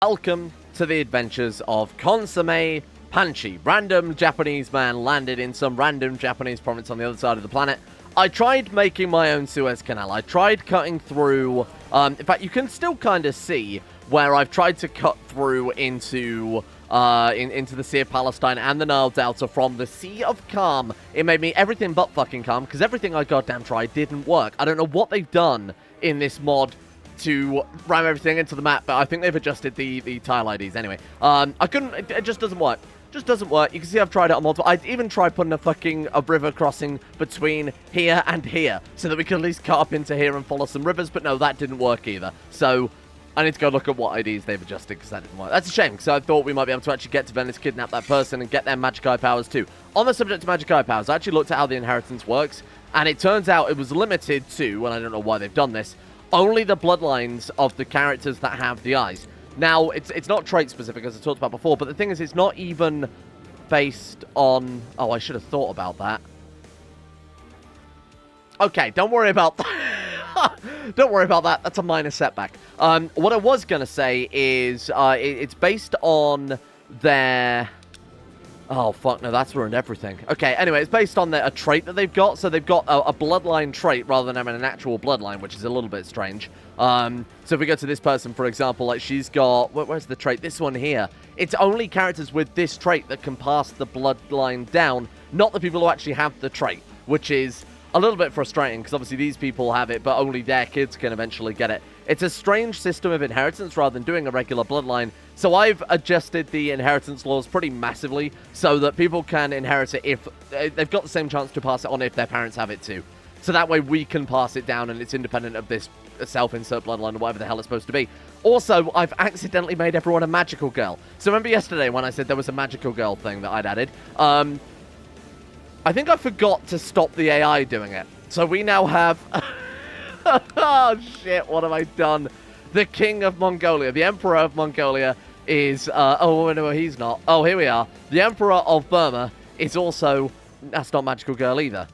Welcome to the adventures of Consomme Panchi. Random Japanese man landed in some random Japanese province on the other side of the planet. I tried making my own Suez Canal. I tried cutting through... in fact, you can still kind of see where I've tried to cut through into the Sea of Palestine and the Nile Delta from the Sea of Calm. It made me everything but fucking calm, because everything I goddamn tried didn't work. I don't know what they've done in this mod to ram everything into the map, but I think they've adjusted the tile IDs anyway. It just doesn't work. Just doesn't work. You can see I've tried it on multiple. I even tried putting a river crossing between here and here, so that we could at least cut up into here and follow some rivers, but no, that didn't work either. So I need to go look at what IDs they've adjusted, because that didn't work. That's a shame, because I thought we might be able to actually get to Venice, kidnap that person, and get their magic eye powers too. On the subject of magic eye powers, I actually looked at how the inheritance works, and it turns out it was limited to, and I don't know why they've done this, only the bloodlines of the characters that have the eyes. Now, it's not trait-specific, as I talked about before, but the thing is, it's not even based on... Oh, I should have thought about that. Okay, don't worry about that. Don't worry about that. That's a minor setback. What I was going to say is it's based on their... Oh, fuck, no, that's ruined everything. Okay, anyway, it's based on a trait that they've got. So they've got a bloodline trait rather than having an actual bloodline, which is a little bit strange. So if we go to this person, for example, like she's got... Where's the trait? This one here. It's only characters with this trait that can pass the bloodline down, not the people who actually have the trait, which is a little bit frustrating, because obviously these people have it, but only their kids can eventually get it. It's a strange system of inheritance rather than doing a regular bloodline. So I've adjusted the inheritance laws pretty massively so that people can inherit it if they've got the same chance to pass it on if their parents have it too. So that way we can pass it down and it's independent of this self-insert bloodline or whatever the hell it's supposed to be. Also, I've accidentally made everyone a magical girl. So remember yesterday when I said there was a magical girl thing that I'd added? I think I forgot to stop the AI doing it. So we now have... Oh, shit, what have I done? The King of Mongolia, the Emperor of Mongolia is... oh, no, he's not. Oh, here we are. The Emperor of Burma is also... That's not Magical Girl either.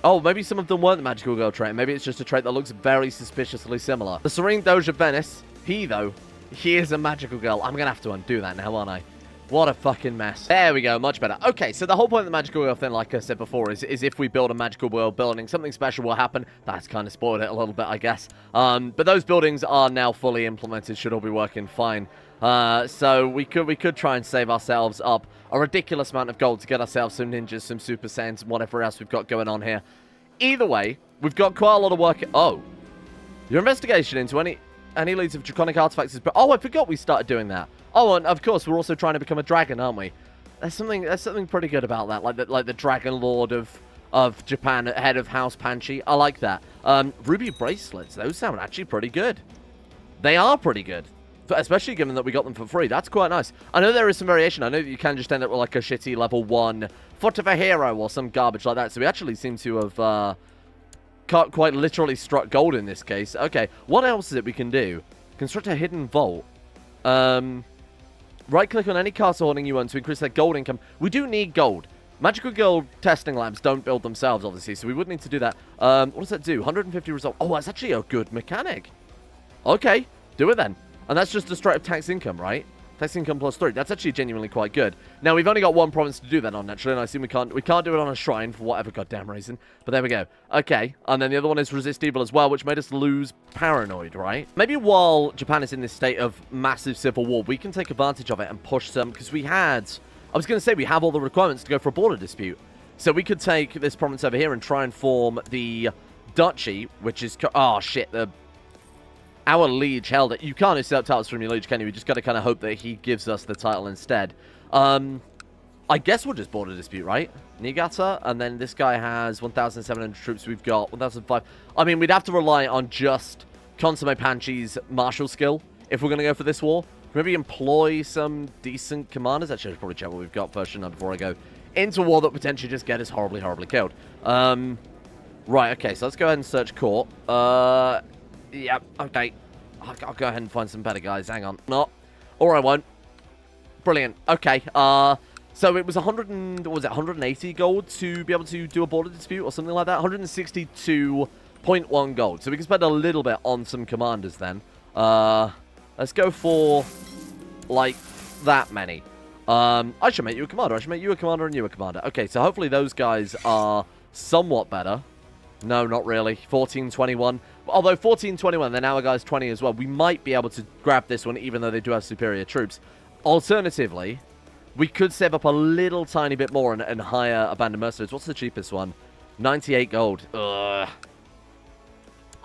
Oh, maybe some of them weren't the Magical Girl trait. Maybe it's just a trait that looks very suspiciously similar. The Serene Doge of Venice, he is a Magical Girl. I'm going to have to undo that now, aren't I? What a fucking mess. There we go, much better. Okay, so the whole point of the Magical World thing, like I said before, is if we build a Magical World building, something special will happen. That's kind of spoiled it a little bit, I guess. But those buildings are now fully implemented, should all be working fine. So we could try and save ourselves up a ridiculous amount of gold to get ourselves some ninjas, some Super Saiyans, and whatever else we've got going on here. Either way, we've got quite a lot of work... Oh. Your investigation into any leads of draconic artifacts is... Oh, I forgot we started doing that. Oh, and of course, we're also trying to become a dragon, aren't we? There's something pretty good about that, like the Dragon Lord of Japan, head of House Panchi. I like that. Ruby bracelets, those sound actually pretty good. They are pretty good, especially given that we got them for free. That's quite nice. I know there is some variation. I know that you can just end up with like a shitty level 1 Foot of a Hero or some garbage like that. So we actually seem to have quite literally struck gold in this case. Okay, what else is it we can do? Construct a hidden vault. Right-click on any castle holding you want to increase their gold income. We do need gold. Magical Girl testing labs don't build themselves, obviously, so we would need to do that. What does that do? 150 results. Oh, that's actually a good mechanic. Okay, do it then. And that's just a straight-up tax income, right? Tax income plus 3. That's actually genuinely quite good. Now, we've only got one province to do that on, naturally, and I assume we can't do it on a shrine for whatever goddamn reason. But there we go. Okay, and then the other one is resist evil as well, which made us lose paranoid, right? Maybe while Japan is in this state of massive civil war, we can take advantage of it and push some, because we had... I was going to say we have all the requirements to go for a border dispute. So we could take this province over here and try and form the duchy, which is... Oh, shit, our liege held it. You can't accept titles from your liege, can you? We just got to kind of hope that he gives us the title instead. I guess we'll just border dispute, right? Niigata, and then this guy has 1,700 troops. We've got 1,005. I mean, we'd have to rely on just Consomme Panchi's martial skill if we're going to go for this war. Maybe employ some decent commanders. Actually, I should probably check what we've got first, shouldn't I, before I go into a war that potentially just get us horribly, horribly killed. Right, okay, so let's go ahead and search court. Yeah, okay. I'll go ahead and find some better guys. Hang on. No. Or I won't. Brilliant. Okay. So it was 180 gold to be able to do a border dispute or something like that? 162.1 gold. So we can spend a little bit on some commanders then. Let's go for like, that many. I should make you a commander. I should make you a commander and you a commander. Okay, so hopefully those guys are somewhat better. No, not really. 14-21. Although 14-21, then our guy's 20 as well. We might be able to grab this one, even though they do have superior troops. Alternatively, we could save up a little tiny bit more and hire abandoned mercenaries. What's the cheapest one? 98 gold. Ugh.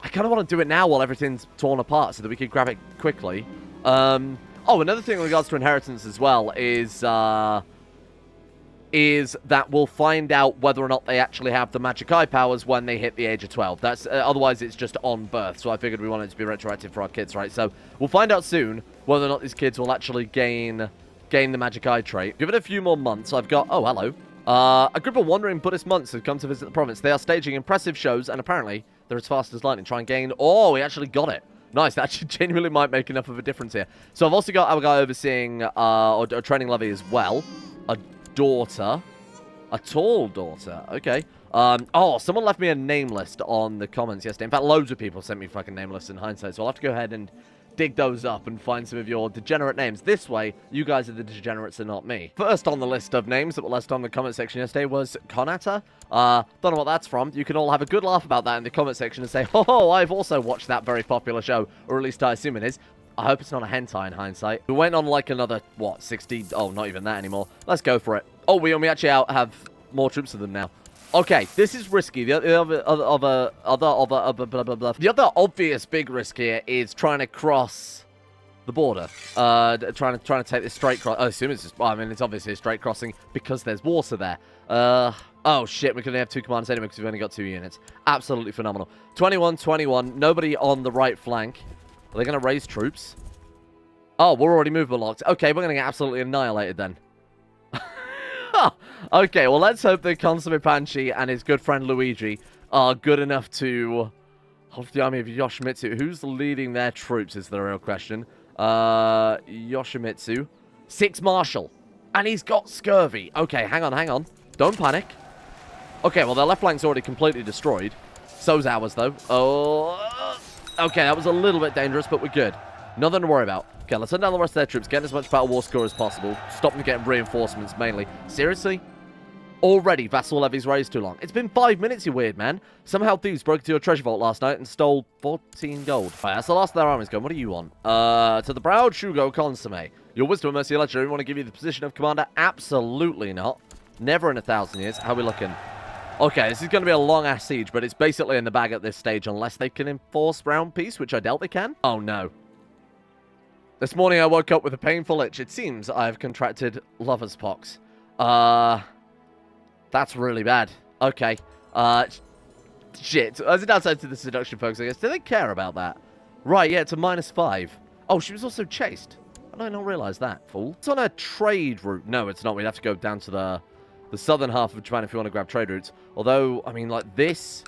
I kind of want to do it now while everything's torn apart so that we can grab it quickly. Oh, another thing in regards to inheritance as well is that we'll find out whether or not they actually have the magic eye powers when they hit the age of 12. That's otherwise it's just on birth, so I figured we wanted it to be retroactive for our kids, right? So we'll find out soon whether or not these kids will actually gain the magic eye trait. Give it a few more months. I've got... Oh, hello. A group of wandering Buddhist monks have come to visit the province. They are staging impressive shows, and apparently they're as fast as lightning. Try and gain... Oh, we actually got it. Nice, that actually genuinely might make enough of a difference here. So I've also got our guy overseeing or training levy as well. A daughter. A tall daughter. Okay. Oh, someone left me a name list on the comments yesterday. In fact, loads of people sent me fucking name lists in hindsight. So I'll have to go ahead and dig those up and find some of your degenerate names. This way, you guys are the degenerates and not me. First on the list of names that were listed on the comment section yesterday was Konata. Don't know what that's from. You can all have a good laugh about that in the comment section and say, oh, I've also watched that very popular show, or at least I assume it is. I hope it's not a hentai in hindsight. We went on like another, what, 60? Oh, not even that anymore. Let's go for it. Oh, we actually have more troops than them now. Okay, this is risky. The other obvious big risk here is trying to cross the border. Trying to take this straight cross. I assume it's just... I mean, it's obviously a straight crossing because there's water there. Oh, shit, we can only have 2 commanders anyway because we've only got 2 units. Absolutely phenomenal. 21-21. Nobody on the right flank. Are they going to raise troops? Oh, we're already movement locked. Okay, we're going to get absolutely annihilated then. Okay, well, let's hope that Consummate Panchi and his good friend Luigi are good enough to hold the army of Yoshimitsu. Who's leading their troops is the real question. Yoshimitsu. 6 Marshal. And he's got scurvy. Okay, hang on. Don't panic. Okay, well, their left flank's already completely destroyed. So's ours, though. Oh, okay, that was a little bit dangerous, but we're good. Nothing to worry about. Okay, let's send down the rest of their troops, get as much battle war score as possible. Stop them getting reinforcements, mainly. Seriously? Already, vassal levies raised too long. It's been 5 minutes, you weird man. Somehow thieves broke into your treasure vault last night and stole 14 gold. Alright, that's the last of their armies going. What do you want? To the proud Shugo Consomme. Your wisdom and mercy legendary. We want to give you the position of commander? Absolutely not. Never in 1,000 years. How are we looking? Okay, this is going to be a long-ass siege, but it's basically in the bag at this stage, unless they can enforce round peace, which I doubt they can. Oh, no. This morning I woke up with a painful itch. It seems I have contracted lover's pox. That's really bad. Okay. Shit. As a downside to the seduction, folks, I guess. Do they care about that? Right, yeah, it's a -5. Oh, she was also chased. How did I not realize that, fool? It's on a trade route. No, it's not. We'd have to go down to the southern half of Japan if you want to grab trade routes. Although, I mean, like, this...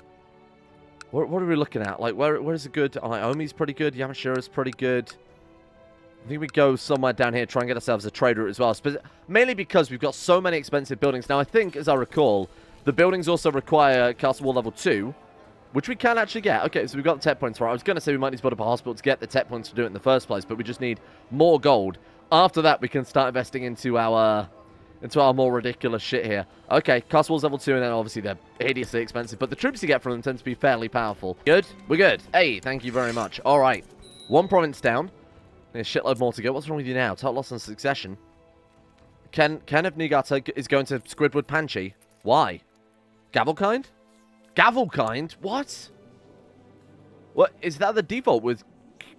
What are we looking at? Like, where is it good? Like, Omi's pretty good. Yamashira's pretty good. I think we go somewhere down here, try and get ourselves a trade route as well. Mainly because we've got so many expensive buildings. Now, I think, as I recall, the buildings also require Castle Wall Level 2, which we can actually get. Okay, so we've got the tech points for it. I was going to say we might need to build up a hospital to get the tech points to do it in the first place, but we just need more gold. After that, we can start investing into our more ridiculous shit here. Okay, Castle Walls Level 2, and then obviously they're hideously expensive, but the troops you get from them tend to be fairly powerful. Good? We're good. Hey, thank you very much. All right. 1 province down. There's a shitload more to go. What's wrong with you now? Total loss on succession. Ken of Niigata is going to Squidward Panchi. Why? Gavelkind? Gavelkind? What? What? Is that the default with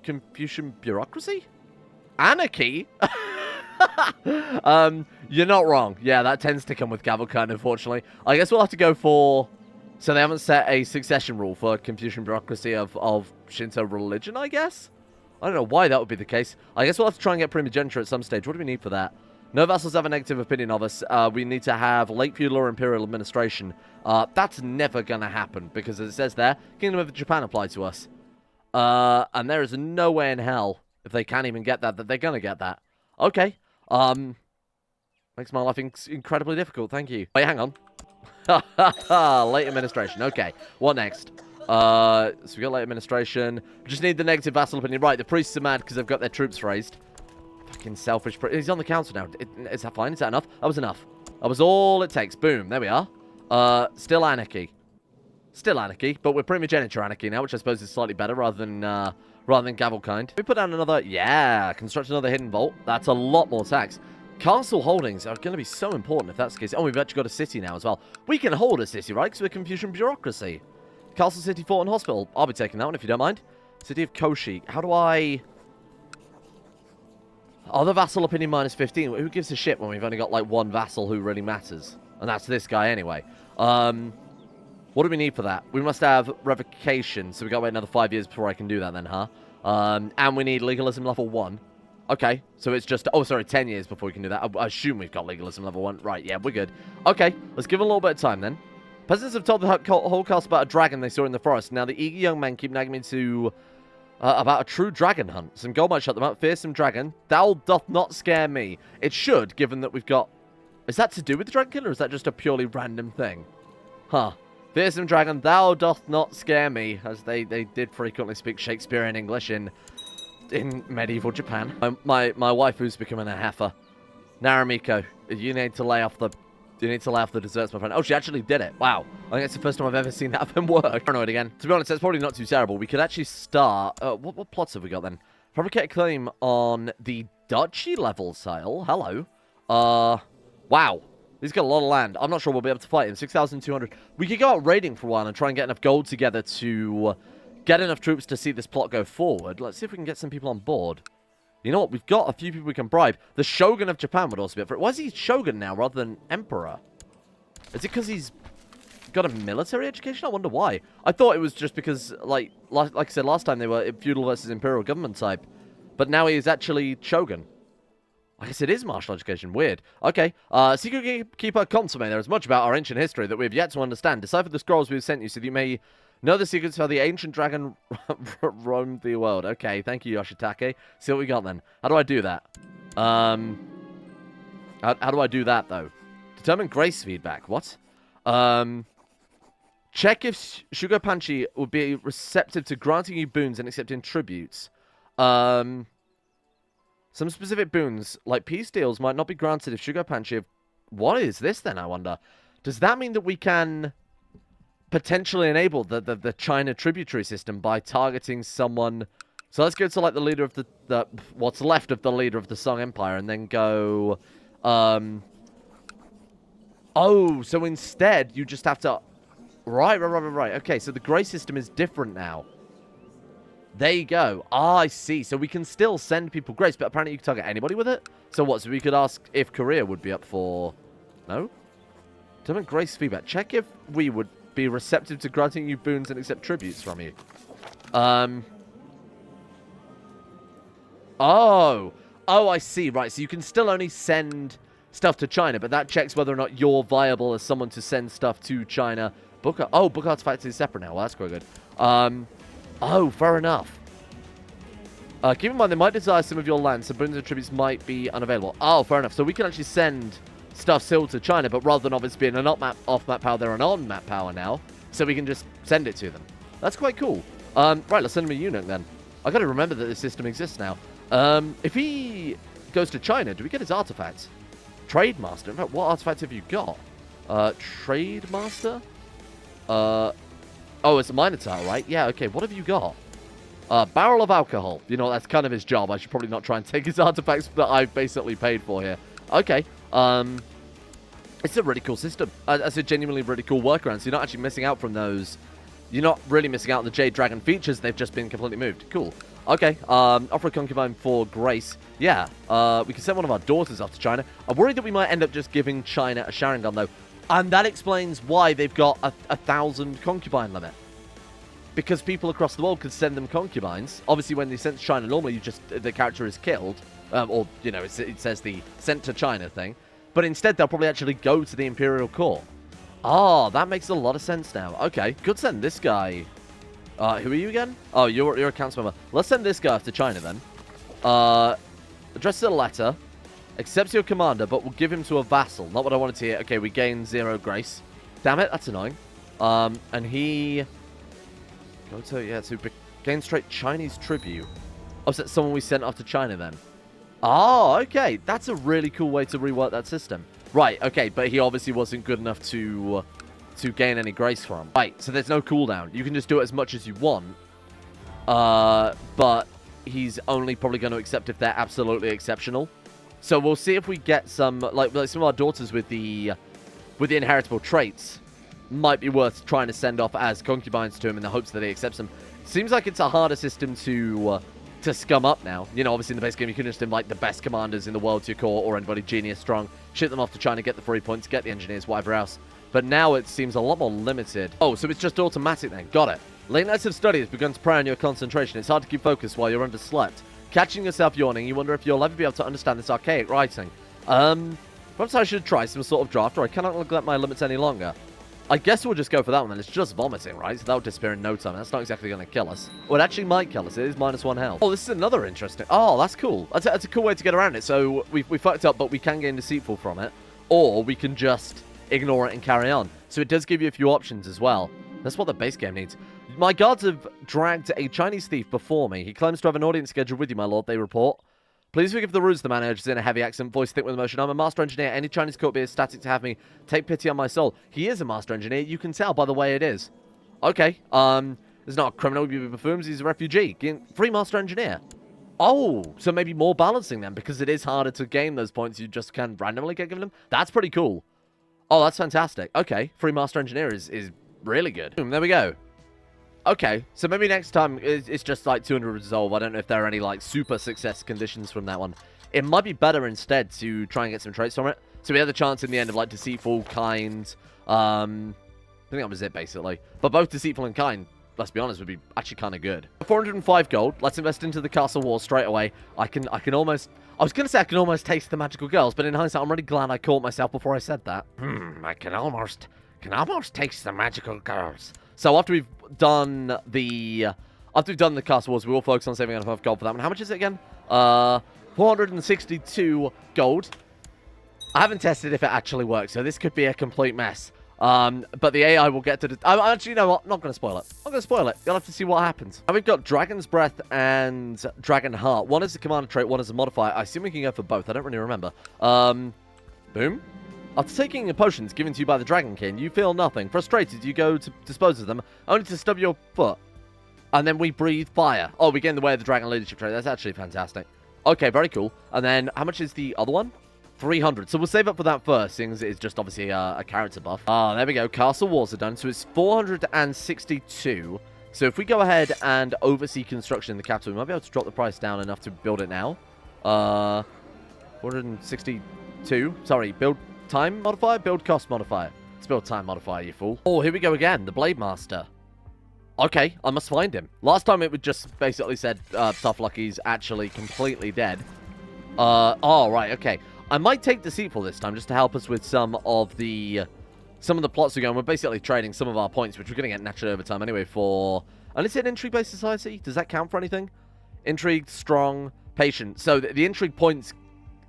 Confucian bureaucracy? Anarchy? You're not wrong. Yeah, that tends to come with Gavelkind, unfortunately. I guess we'll have to go for... So they haven't set a succession rule for Confucian bureaucracy of Shinto religion, I guess? I don't know why that would be the case. I guess we'll have to try and get primogeniture at some stage. What do we need for that? No vassals have a negative opinion of us. We need to have late feudal or imperial administration. That's never going to happen because, as it says there, Kingdom of Japan apply to us. And there is no way in hell, if they can't even get that they're going to get that. Okay. Makes my life incredibly difficult. Thank you. Wait, hang on. Late administration. Okay. What next? So we got late administration. We just need the negative vassal opinion. Right, the priests are mad because they've got their troops raised. Fucking selfish. He's on the council now. Is that fine? Is that enough? That was enough. That was all it takes. Boom. There we are. Still anarchy. Still anarchy, but we're primogeniture anarchy now, which I suppose is slightly better rather than Gavelkind. We put down another... Yeah, construct another hidden vault. That's a lot more tax. Castle holdings are going to be so important if that's the case. Oh, we've actually got a city now as well. We can hold a city, right? Because we're Confucian bureaucracy. Castle, city, fort, and hospital. I'll be taking that one if you don't mind. City of Koshi. How do I... Oh, the vassal opinion minus 15. Who gives a shit when we've only got, like, one vassal who really matters? And that's this guy anyway. What do we need for that? We must have revocation, so we got to wait another 5 years before I can do that then, huh? And we need legalism level 1. Okay, so it's just... Oh, sorry, 10 years before we can do that. I assume we've got legalism level 1. Right, yeah, we're good. Okay, let's give it a little bit of time then. Peasants have told the whole cast about a dragon they saw in the forest. Now, the eager young men keep nagging me to... about a true dragon hunt. Some gold might shut them up. Fearsome dragon. Thou doth not scare me. It should, given that we've got... Is that to do with the dragon killer, or is that just a purely random thing? Huh. Fearsome dragon, thou doth not scare me. As they did frequently speak Shakespearean English in medieval Japan. My wife, who's becoming a heifer. Naramiko, you need to lay off the... You need to lay off the desserts, my friend. Oh, she actually did it. Wow. I think it's the first time I've ever seen that happen work. Paranoid again. To be honest, that's probably not too terrible. We could actually start... what plots have we got then? Fabricate a claim on the duchy level sale. Hello. Wow. He's got a lot of land. I'm not sure we'll be able to fight him. 6,200. We could go out raiding for a while and try and get enough gold together to get enough troops to see this plot go forward. Let's see if we can get some people on board. You know what? We've got a few people we can bribe. The Shogun of Japan would also be up for it. Why is he Shogun now rather than Emperor? Is it because he's got a military education? I wonder why. I thought it was just because, like I said last time, they were feudal versus imperial government type. But now he is actually Shogun. I guess it is martial education. Weird. Okay. Secret Keeper Consomme. There is much about our ancient history that we have yet to understand. Decipher the scrolls we have sent you so that you may know the secrets of how the ancient dragon roamed the world. Okay, thank you, Yoshitake. See what we got then. How do I do that? How do I do that, though? Determine grace feedback. What? Check if Shugo Panchi would be receptive to granting you boons and accepting tributes. Some specific boons, like peace deals, might not be granted if Shugo Panchi... What is this, then, I wonder? Does that mean that we can potentially enable the China tributary system by targeting someone... So let's go to, like, the leader of the what's left of the leader of the Song Empire, and then go... Oh, so instead, you just have to... Right. Okay, so the grace system is different now. There you go. Ah, I see. So we can still send people grace, but apparently you can target anybody with it? So what? So we could ask if Korea would be up for... No? Determine grace feedback. Check if we would be receptive to granting you boons and accept tributes from you. Oh, I see. Right, so you can still only send stuff to China, but that checks whether or not you're viable as someone to send stuff to China. Book artifacts is separate now. Well, that's quite good. Oh, fair enough. Keep in mind, they might desire some of your land, so boons and tributes might be unavailable. Oh, fair enough. So we can actually send stuff still to China, but rather than obviously being an off-map power, they're an on-map power now. So we can just send it to them. That's quite cool. Right, let's send him a eunuch then. I got to remember that this system exists now. If he goes to China, do we get his artifacts? Trade Master. In fact, what artifacts have you got? Trade Master? Oh, it's a Minotaur, right? Yeah, okay. What have you got? Barrel of alcohol. You know, that's kind of his job. I should probably not try and take his artifacts that I've basically paid for here. Okay. It's a really cool system. It's a genuinely really cool workaround. So you're not actually missing out from those. You're not really missing out on the Jade Dragon features. They've just been completely moved. Cool. Okay. Offer a concubine for grace. Yeah. We can send one of our daughters off to China. I'm worried that we might end up just giving China a Sharingan, though. And that explains why they've got a 1,000 concubine limit. Because people across the world can send them concubines. Obviously, when they send to China, normally the character is killed. Or, you know, it says the sent to China thing. But instead, they'll probably actually go to the Imperial Court. Ah, that makes a lot of sense now. Okay, could send this guy. Who are you again? Oh, you're a council member. Let's send this guy off to China then. Addresses a letter. Accepts your commander, but will give him to a vassal. Not what I wanted to hear. Okay, we gain 0 grace. Damn it, that's annoying. And he... Go to, yeah, to gain straight Chinese tribute. Oh, so that's someone we sent off to China then. Oh, okay. That's a really cool way to rework that system. Right, okay, but he obviously wasn't good enough to gain any grace from. Right, so there's no cooldown. You can just do it as much as you want. But he's only probably going to accept if they're absolutely exceptional. So we'll see if we get some, like some of our daughters with the inheritable traits might be worth trying to send off as concubines to him in the hopes that he accepts them. Seems like it's a harder system to scum up now. You know, obviously in the base game, you can just invite the best commanders in the world to your court or anybody genius strong, ship them off to China, to get the 3 points, get the engineers, whatever else. But now it seems a lot more limited. Oh, so it's just automatic then. Got it. Late nights of study has begun to prey on your concentration. It's hard to keep focused while you're underslept. Catching yourself yawning, you wonder if you'll ever be able to understand this archaic writing. Perhaps I should try some sort of draft, or I cannot neglect my limits any longer. I guess we'll just go for that one then. It's just vomiting, right? So that'll disappear in no time. That's not exactly going to kill us. Well, it actually might kill us. It is -1 health. Oh, this is another interesting... Oh, that's cool. That's a cool way to get around it. So we fucked up, but we can gain Deceitful from it. Or we can just ignore it and carry on. So it does give you a few options as well. That's what the base game needs. My guards have dragged a Chinese thief before me. He claims to have an audience scheduled with you, my lord, they report. Please forgive the ruse, the man urges in a heavy accent, voice thick with emotion. I'm a master engineer. Any Chinese court be ecstatic to have me. Take pity on my soul. He is a master engineer. You can tell by the way it is. Okay. He's not a criminal, you buffoons. He's a refugee. Free master engineer. Oh, so maybe more balancing then, because it is harder to gain those points. You just can randomly get given them. That's pretty cool. Oh, that's fantastic. Okay. Free master engineer is really good. Boom, there we go. Okay, so maybe next time it's just like 200 resolve. I don't know if there are any like super success conditions from that one. It might be better instead to try and get some traits from it. So we had the chance in the end of like Deceitful, Kind. I think that was it basically. But both Deceitful and Kind, let's be honest, would be actually kind of good. 405 gold. Let's invest into the castle wall straight away. I can almost... I was going to say I can almost taste the magical girls, but in hindsight, I'm really glad I caught myself before I said that. I can almost taste the magical girls. So after we've done the castle walls, we will focus on saving enough gold for that one. How much is it again? 462 gold. I haven't tested if it actually works, so this could be a complete mess. But the AI will get to the... Actually, you know what? I'm not going to spoil it. I'm going to spoil it. You'll have to see what happens. And we've got Dragon's Breath and Dragon Heart. One is a commander trait, one is a modifier. I assume we can go for both. I don't really remember. Boom. After taking potions given to you by the Dragon King, you feel nothing. Frustrated, you go to dispose of them, only to stub your foot. And then we breathe fire. Oh, we get in the way of the Dragon Leadership trait. That's actually fantastic. Okay, very cool. And then, how much is the other one? 300. So we'll save up for that first, seeing as it's just obviously a character buff. Ah, there we go. Castle walls are done. So it's 462. So if we go ahead and oversee construction in the capital, we might be able to drop the price down enough to build it now. 462. Sorry, build... Time modifier? Build cost modifier. Let's build time modifier, you fool. Oh, here we go again. The Blade Master. Okay, I must find him. Last time it would just basically said Tough Lucky's actually completely dead. Oh, right, okay. I might take Deceitful this time just to help us with some of the plots we're going. We're basically trading some of our points, which we're going to get naturally over time anyway for... And is it an intrigue-based society? Does that count for anything? Intrigue, strong, patient. So the intrigue points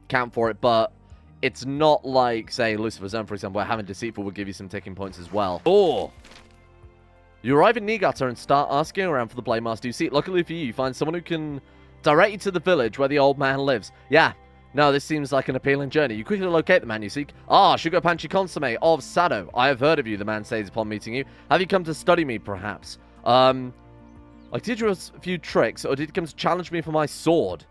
count for it, but... It's not like, say, Lucifer's Zone, for example, where having Deceitful will give you some ticking points as well. Oh! You arrive in Niigata and start asking around for the Blade Master you see. Luckily for you, you find someone who can direct you to the village where the old man lives. Yeah. No, this seems like an appealing journey. You quickly locate the man you seek. Ah, Sugar Panchi Consomme of Sado. I have heard of you, the man says upon meeting you. Have you come to study me, perhaps? I teach you a few tricks, or did you come to challenge me for my sword?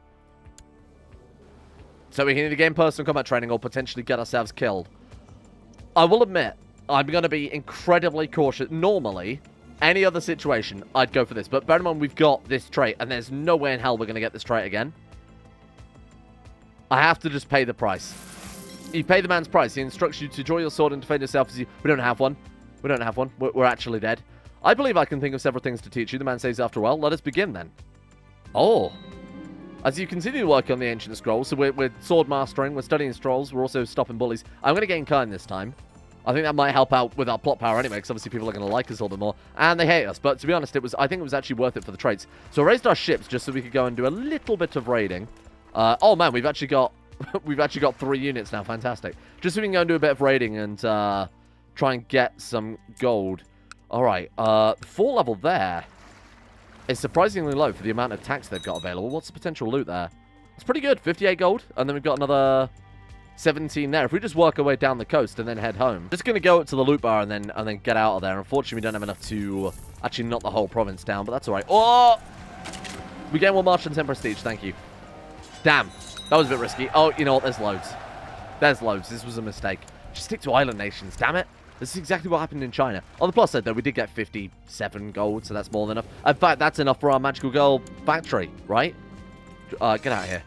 So we can either gain personal combat training or potentially get ourselves killed. I will admit, I'm going to be incredibly cautious. Normally, any other situation, I'd go for this. But bear in mind, we've got this trait, and there's no way in hell we're going to get this trait again. I have to just pay the price. You pay the man's price. He instructs you to draw your sword and defend yourself as you... We don't have one. We don't have one. We're actually dead. I believe I can think of several things to teach you. The man says, after all, let us begin then. Oh... As you continue to work on the ancient scrolls, so we're sword mastering, we're studying scrolls, we're also stopping bullies. I'm going to gain Kind this time. I think that might help out with our plot power anyway, because obviously people are going to like us a little bit more. And they hate us, but to be honest, I think it was actually worth it for the traits. So I raised our ships just so we could go and do a little bit of raiding. Oh man, we've actually got 3 units now, fantastic. Just so we can go and do a bit of raiding and try and get some gold. Alright, 4 level there. It's surprisingly low for the amount of tax they've got available. What's the potential loot there? It's pretty good. 58 gold. And then we've got another 17 there. If we just work our way down the coast and then head home. Just going to go up to the loot bar and then get out of there. Unfortunately, we don't have enough to actually knock the whole province down, but that's all right. Oh! We gain 1 march and 10 prestige. Thank you. Damn. That was a bit risky. Oh, you know what? There's loads. There's loads. This was a mistake. Just stick to island nations. Damn it. This is exactly what happened in China. On the plus side, though, we did get 57 gold, so that's more than enough. In fact, that's enough for our magical girl factory, right? Get out of here.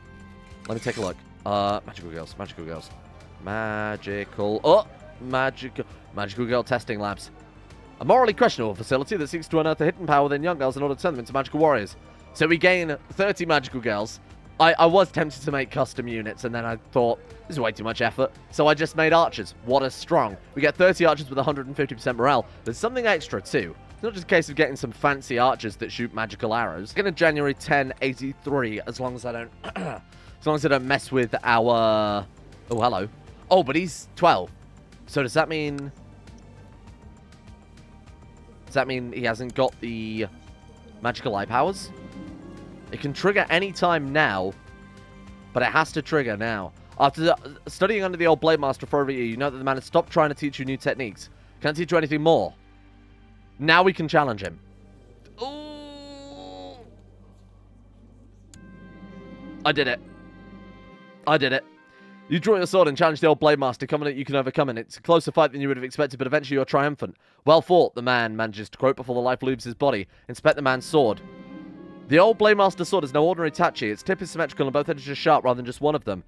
Let me take a look. Magical girls. Magical girls. Magical girl testing labs. A morally questionable facility that seeks to unearth the hidden power within young girls in order to turn them into magical warriors. So we gain 30 magical girls. I was tempted to make custom units, and then I thought, this is way too much effort. So I just made archers. What a strong. We get 30 archers with 150% morale. There's something extra, too. It's not just a case of getting some fancy archers that shoot magical arrows. I'm going to January 1083, as long as I don't... as long as I don't mess with our... Oh, hello. Oh, but he's 12. So does that mean... Does that mean he hasn't got the magical eye powers? It can trigger any time now, but it has to trigger now. After studying under the old Blade Master for over a year, you know that the man has stopped trying to teach you new techniques. Can't teach you anything more. Now we can challenge him. Ooh. I did it. I did it. You draw your sword and challenge the old Blade Master, confident you can overcome it. It's a closer fight than you would have expected, but eventually you're triumphant. Well fought, the man manages to quote before the life leaves his body. Inspect the man's sword. The old Blade Master sword is no ordinary tachi. Its tip is symmetrical and both edges are sharp rather than just one of them.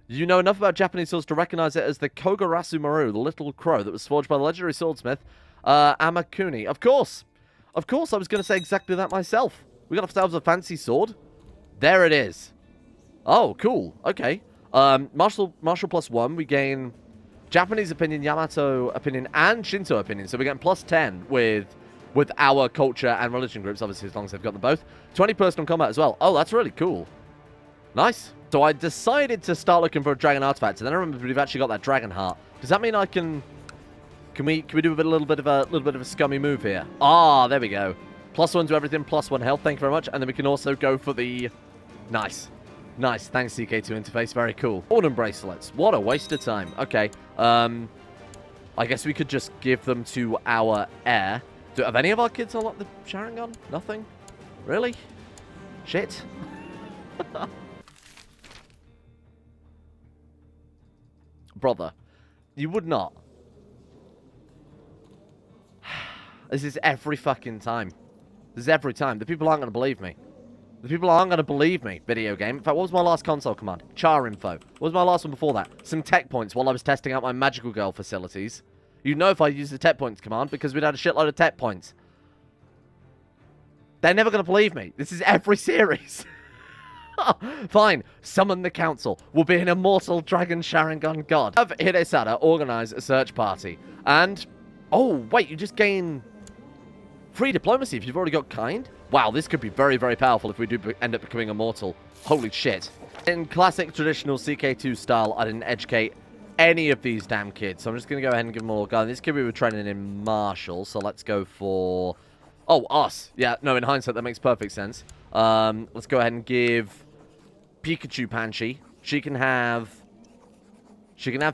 You know enough about Japanese swords to recognize it as the Kogarasu Maru, the little crow that was forged by the legendary swordsmith Amakuni. Of course. Of course, I was going to say exactly that myself. We got ourselves a fancy sword. There it is. Oh, cool. Okay. Martial +1. We gain Japanese opinion, Yamato opinion, and Shinto opinion. So we're getting +10 with our culture and religion groups, obviously, as long as they've got them both. 20 personal combat as well. Oh, that's really cool. Nice. So I decided to start looking for a dragon artifact, and then I remembered we've actually got that dragon heart. Does that mean I can we do a little bit of a scummy move here? Ah, there we go. +1 to everything, +1 health. Thank you very much. And then we can also go for the nice. Nice. Thanks, CK2 interface. Very cool. Ornament bracelets. What a waste of time. Okay. I guess we could just give them to our heir. Have any of our kids unlocked the Sharingan? Nothing? Really? Shit. Brother, you would not. This is every fucking time. This is every time. The people aren't going to believe me. The people aren't going to believe me, video game. In fact, what was my last console command? Char info. What was my last one before that? Some tech points while I was testing out my magical girl facilities. You'd know if I used the tech points command because we'd had a shitload of tech points. They're never going to believe me. This is every series. Fine. Summon the council. We'll be an immortal dragon Sharingan god. Have Hidesada organize a search party. And... oh, wait. You just gain... free diplomacy if you've already got kind? Wow, this could be very, very powerful if we do end up becoming immortal. Holy shit. In classic traditional CK2 style, I didn't educate any of these damn kids. So I'm just going to go ahead and give them all a go. This kid we were training in martial, so let's go for... oh, us. Yeah, no, in hindsight, that makes perfect sense. Let's go ahead and give Pikachu Panchi. She can have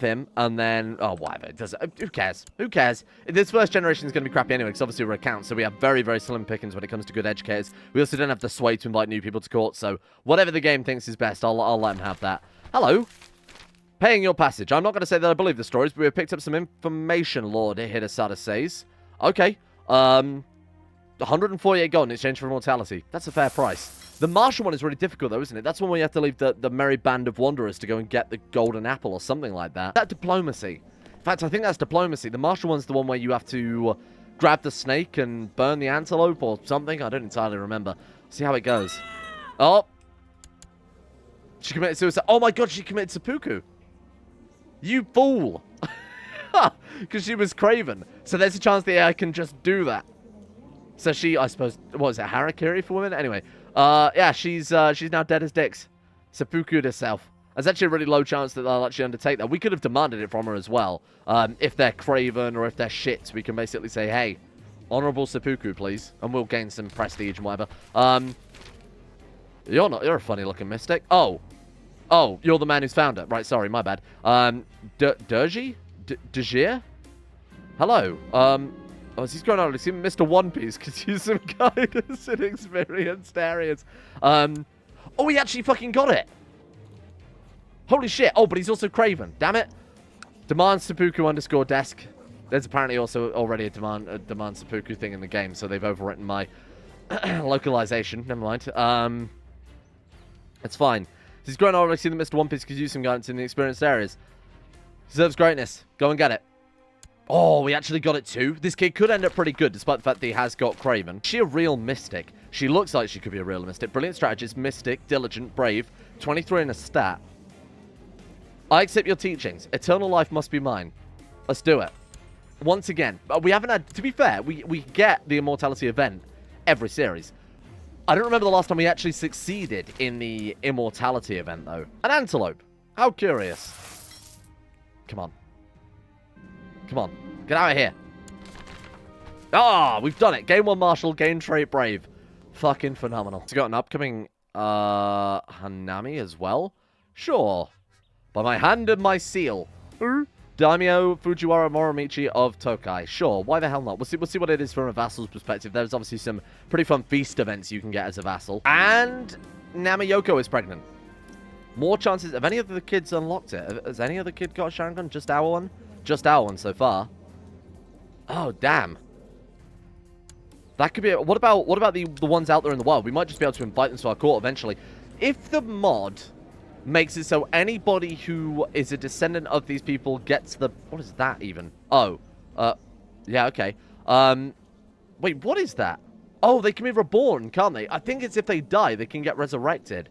him, and then... oh, whatever. It doesn't... who cares? Who cares? This first generation is going to be crappy anyway, because obviously we're a count, so we have very, very slim pickings when it comes to good educators. We also don't have the sway to invite new people to court, so whatever the game thinks is best, I'll let them have that. Hello. Paying your passage. I'm not going to say that I believe the stories, but we have picked up some information, Lord Hidesada says. Okay. 148 gold in exchange for immortality. That's a fair price. The martial one is really difficult, though, isn't it? That's one where you have to leave the merry band of wanderers to go and get the golden apple or something like that. That diplomacy. In fact, I think that's diplomacy. The martial one's the one where you have to grab the snake and burn the antelope or something. I don't entirely remember. See how it goes. Oh. She committed suicide. Oh, my God, she committed seppuku. You fool. Because she was craven. So there's a chance that I can just do that. So she, I suppose, what is it, harakiri for women? Anyway, yeah, she's now dead as dicks. Seppuku'd herself. There's actually a really low chance that they'll actually undertake that. We could have demanded it from her as well. If they're craven or if they're shit, we can basically say, hey, honorable seppuku, please. And we'll gain some prestige and whatever. You're a funny looking mystic. Oh. Oh, you're the man who's found it. Right, sorry, my bad. Durji? Dejir? Hello. Oh, he's going on. He's Mr. One Piece. Could use some guidance and experienced areas. Oh, he actually fucking got it. Holy shit. Oh, but he's also Craven. Damn it. Demand seppuku _ desk. There's apparently also already a demand seppuku thing in the game, so they've overwritten my localization. Never mind. It's fine. He's grown already. See the Mr. One Piece could use some guidance in the experienced areas. Deserves greatness. Go and get it. Oh, we actually got it too. This kid could end up pretty good, despite the fact that he has got Craven. Is she a real mystic? She looks like she could be a real mystic. Brilliant strategist, mystic, diligent, brave, 23 in a stat. I accept your teachings. Eternal life must be mine. Let's do it. Once again, we haven't had, to be fair, we get the immortality event every series. I don't remember the last time we actually succeeded in the immortality event, though. An antelope. How curious. Come on. Come on. Get out of here. Ah, we've done it. Gain 1 martial, gain trait brave. Fucking phenomenal. It's got an upcoming Hanami as well. Sure. By my hand and my seal. Daimyo Fujiwara Morimichi of Tokai. Sure, why the hell not? We'll see what it is from a vassal's perspective. There's obviously some pretty fun feast events you can get as a vassal. And Namayoko is pregnant. More chances. Have any of the kids unlocked it? Has any other kid got a Sharingan? Just our one? Just our one so far. Oh, damn. That could be... What about the ones out there in the wild? We might just be able to invite them to our court eventually. If the mod makes it so anybody who is a descendant of these people gets the... What is that even? Oh. Yeah, okay. Wait, what is that? Oh, they can be reborn, can't they? I think it's if they die, they can get resurrected.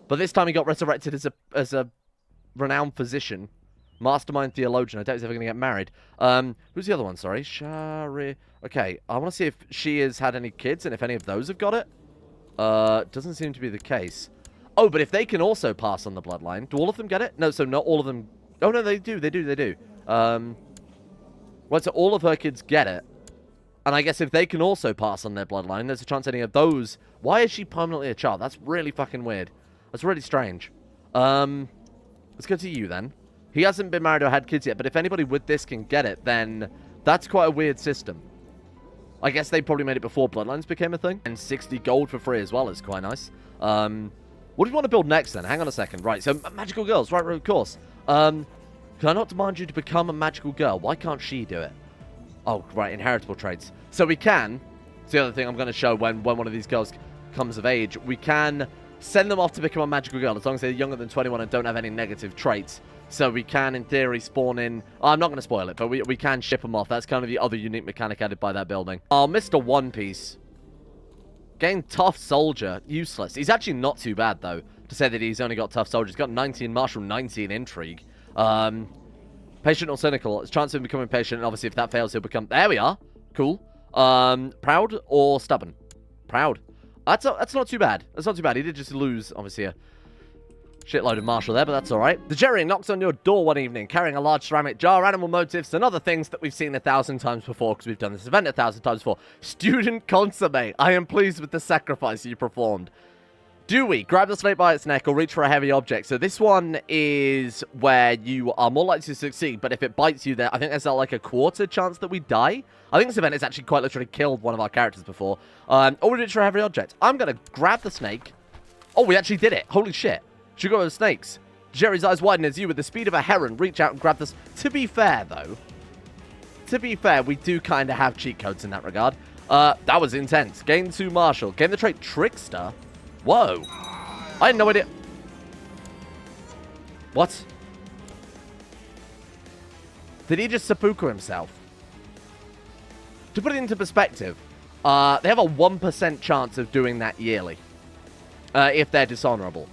But this time he got resurrected as a renowned physician. Mastermind theologian. I doubt he's ever going to get married. Who's the other one? Sorry. Shari. Okay, I want to see if she has had any kids and if any of those have got it. Doesn't seem to be the case. Oh, but if they can also pass on the bloodline, do all of them get it? No, so not all of them. Oh, no, they do. They do. Well, so all of her kids get it. And I guess if they can also pass on their bloodline, there's a chance any of those... Why is she permanently a child? That's really fucking weird. That's really strange. Let's go to you, then. He hasn't been married or had kids yet, but if anybody with this can get it, then that's quite a weird system. I guess they probably made it before bloodlines became a thing. And 60 gold for free as well is quite nice. What do you want to build next, then? Hang on a second. Right, so magical girls. Right, of course. Can I not demand you to become a magical girl? Why can't she do it? Oh, right, inheritable traits. So we can... It's the other thing I'm going to show when one of these girls comes of age. We can send them off to become a magical girl as long as they're younger than 21 and don't have any negative traits. So we can, in theory, spawn in... Oh, I'm not going to spoil it, but we can ship them off. That's kind of the other unique mechanic added by that building. Oh, Mr. One Piece. Getting tough soldier. Useless. He's actually not too bad, though, to say that he's only got tough soldier. He's got 19 martial, 19 intrigue. Patient or cynical. It's chance of him becoming patient, and obviously if that fails, he'll become... There we are. Cool. Proud or stubborn? Proud. That's not too bad. That's not too bad. He did just lose, obviously, a shitload of martial there, but that's alright. The Jerry knocks on your door one evening, carrying a large ceramic jar, animal motifs, and other things that we've seen 1,000 times before, because we've done this event 1,000 times before. Student Consomme, I am pleased with the sacrifice you performed. Do we grab the snake by its neck or reach for a heavy object? So this one is where you are more likely to succeed, but if it bites you there, I think there's like a quarter chance that we die. I think this event has actually quite literally killed one of our characters before. Or we reach for a heavy object. I'm going to grab the snake. Oh, we actually did it. Holy shit. Should go with the snakes. Jerry's eyes widen as you, with the speed of a heron, reach out and grab this. To be fair, though, we do kind of have cheat codes in that regard. That was intense. Gain 2 martial. Gain the trait Trickster. Whoa. I had no idea. What? Did he just seppuku himself? To put it into perspective, they have a 1% chance of doing that yearly. If they're dishonorable.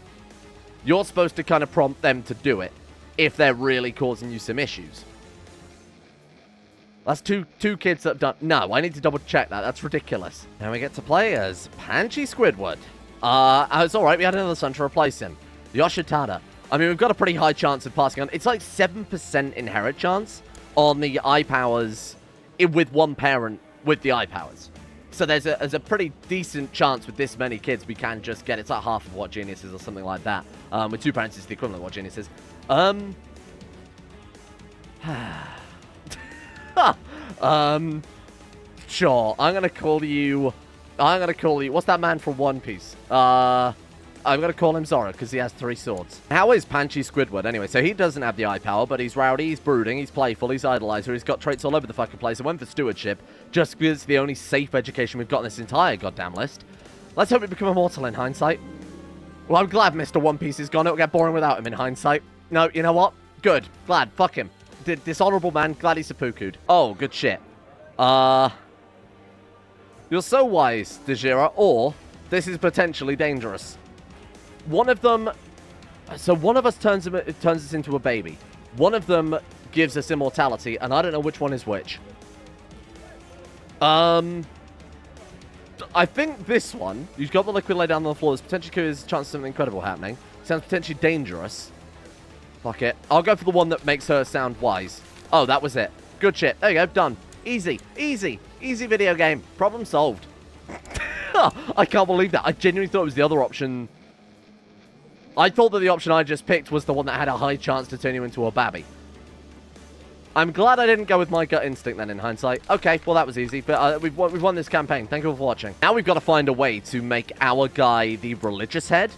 You're supposed to kind of prompt them to do it if they're really causing you some issues. That's two kids that have done... No, I need to double check that. That's ridiculous. Now we get to play as Panchi Squidward. It's alright. We had another son to replace him. Yoshitada. I mean, we've got a pretty high chance of passing on. It's like 7% inherit chance on the eye powers with one parent with the eye powers. So there's a pretty decent chance with this many kids we can just get, it's like half of what Genius is or something like that. With 2 parents, it's the equivalent of what Genius is. Sure, I'm gonna call you, what's that man from One Piece? I'm going to call him Zoro, because he has 3 swords. How is Panchi Squidward? Anyway, so he doesn't have the eye power, but he's rowdy, he's brooding, he's playful, he's idolizer, he's got traits all over the fucking place. I went for stewardship, just because it's the only safe education we've got in this entire goddamn list. Let's hope we become immortal in hindsight. Well, I'm glad Mr. One Piece is gone. It'll get boring without him in hindsight. No, you know what? Good. Glad. Fuck him. Dishonorable man. Glad he's seppuku'd. Oh, good shit. You're so wise, Dejira, or this is potentially dangerous. One of them... So one of us turns us into a baby. One of them gives us immortality, and I don't know which one is which. I think this one, you've got the liquid laid down on the floor, there's potentially a chance of something incredible happening. Sounds potentially dangerous. Fuck it. I'll go for the one that makes her sound wise. Oh, that was it. Good shit. There you go. Done. Easy. Easy. Easy video game. Problem solved. I can't believe that. I genuinely thought it was the other option. I thought that the option I just picked was the one that had a high chance to turn you into a babby. I'm glad I didn't go with my gut instinct then in hindsight. Okay, well that was easy, but we've won this campaign. Thank you all for watching. Now we've got to find a way to make our guy the religious head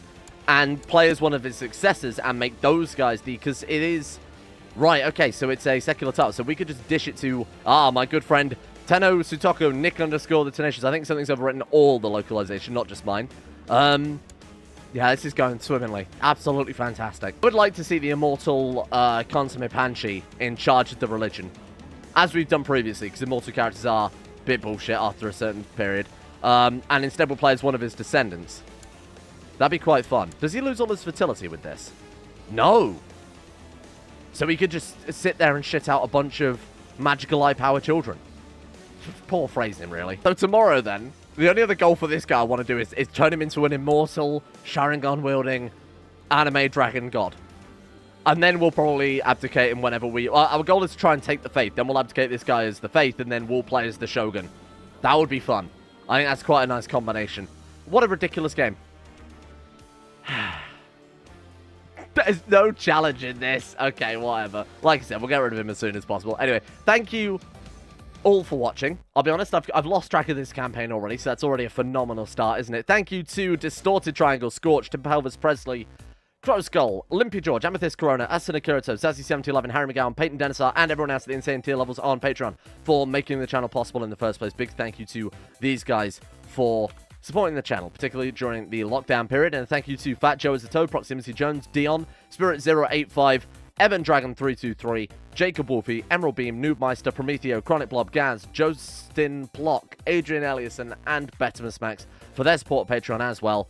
and play as one of his successors and make those guys the... Because it is... Right, okay, so it's a secular title. So we could just dish it to, my good friend Tenno Sutoko Nick _ the Tenacious. I think something's overwritten all the localization, not just mine. Yeah, this is going swimmingly. Absolutely fantastic. I would like to see the immortal Consummate Panchi in charge of the religion, as we've done previously, because immortal characters are a bit bullshit after a certain period. And instead we'll play as one of his descendants. That'd be quite fun. Does he lose all his fertility with this? No. So he could just sit there and shit out a bunch of magical eye power children. Poor phrasing, really. So tomorrow, then, the only other goal for this guy I want to do is turn him into an immortal, Sharingan-wielding anime dragon god. And then we'll probably abdicate him whenever we... Our goal is to try and take the faith. Then we'll abdicate this guy as the faith, and then we'll play as the Shogun. That would be fun. I think that's quite a nice combination. What a ridiculous game. There's no challenge in this. Okay, whatever. Like I said, we'll get rid of him as soon as possible. Anyway, thank you all for watching. I'll be honest, I've lost track of this campaign already, so that's already a phenomenal start, isn't it? Thank you to Distorted Triangle, Scorched, Tim Pelvis Presley, Crow Skull, Olympia George, Amethyst Corona, Asuna Kirito, Sassy7011, Harry McGowan, Peyton Denisar, and everyone else at the insane tier levels on Patreon for making the channel possible in the first place. Big thank you to these guys for supporting the channel, particularly during the lockdown period. And thank you to Fat Joe as the Toad, Proximity Jones, Dion, Spirit085, Evan Dragon 323, Jacob Wolfie, Emerald Beam, Noobmeister, Prometheo, Chronic Blob, Gaz, Justin Block, Adrian Eliasson, and Betimus Max for their support at Patreon as well.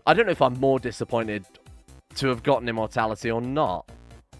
I don't know if I'm more disappointed to have gotten immortality or not.